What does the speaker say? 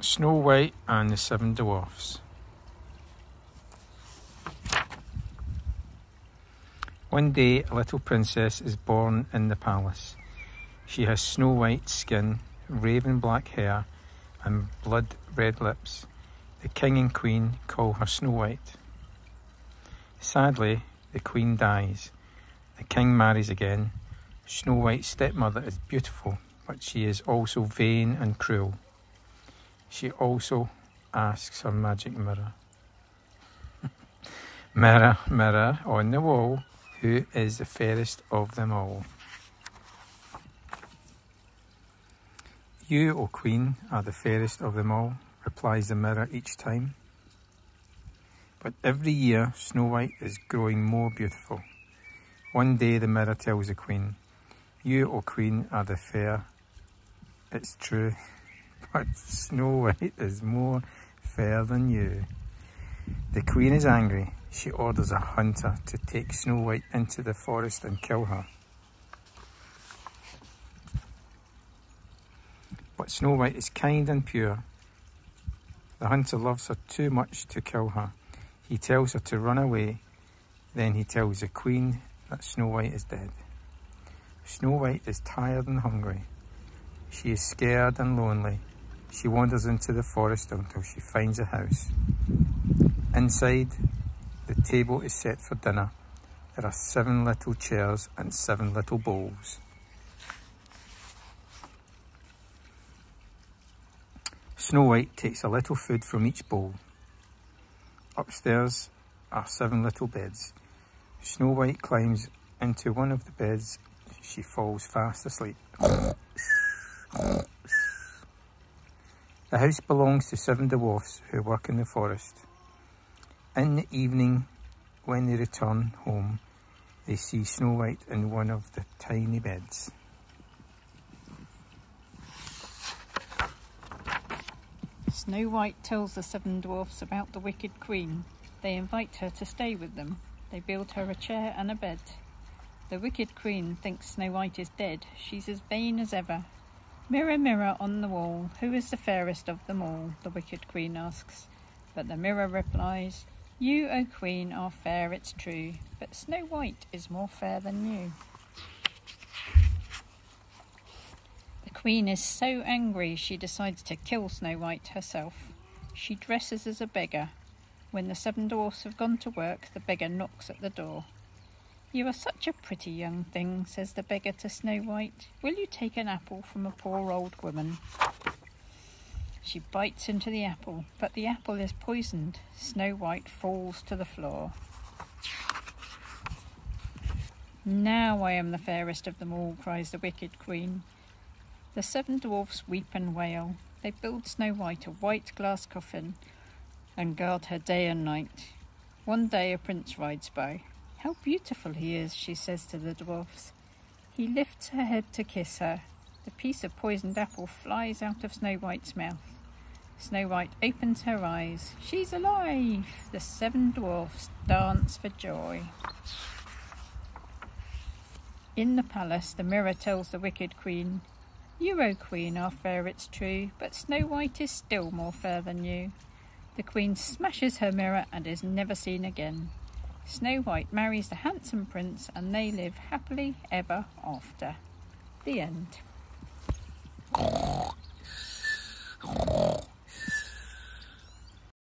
Snow White and the Seven Dwarfs. One day a little princess is born in the palace. She has snow white skin, raven black hair and blood red lips. The king and queen call her Snow White. Sadly, the queen dies. The king marries again. Snow White's stepmother is beautiful, but she is also vain and cruel. She also asks her magic mirror. Mirror, mirror on the wall, who is the fairest of them all? You, O Queen, are the fairest of them all, replies the mirror each time. But every year Snow White is growing more beautiful. One day the mirror tells the Queen, you, O Queen, are the fair. It's true, but Snow White is more fair than you. The Queen is angry. She orders a hunter to take Snow White into the forest and kill her. But Snow White is kind and pure. The hunter loves her too much to kill her. He tells her to run away. Then he tells the Queen that Snow White is dead. Snow White is tired and hungry. She is scared and lonely. She wanders into the forest until she finds a house. Inside, the table is set for dinner. There are 7 little chairs and 7 little bowls. Snow White takes a little food from each bowl. Upstairs are 7 little beds. Snow White climbs into one of the beds. She falls fast asleep. The house belongs to 7 dwarfs who work in the forest. In the evening, when they return home, they see Snow White in one of the tiny beds. Snow White tells the 7 dwarfs about the wicked queen. They invite her to stay with them. They build her a chair and a bed. The wicked queen thinks Snow White is dead. She's as vain as ever. Mirror, mirror on the wall, who is the fairest of them all? The wicked queen asks. But the mirror replies, you, O Queen, are fair, it's true, but Snow White is more fair than you. The queen is so angry she decides to kill Snow White herself. She dresses as a beggar. When the 7 dwarfs have gone to work, the beggar knocks at the door. You are such a pretty young thing, says the beggar to Snow White. Will you take an apple from a poor old woman? She bites into the apple, but the apple is poisoned. Snow White falls to the floor. Now I am the fairest of them all, cries the wicked queen. The 7 dwarfs weep and wail. They build Snow White a white glass coffin and guard her day and night. One day a prince rides by. How beautiful he is, she says to the dwarfs. He lifts her head to kiss her. The piece of poisoned apple flies out of Snow White's mouth. Snow White opens her eyes. She's alive! The 7 dwarfs dance for joy. In the palace, the mirror tells the wicked queen, you, O Queen, are fair, it's true, but Snow White is still more fair than you. The queen smashes her mirror and is never seen again. Snow White marries the handsome prince and they live happily ever after. The end.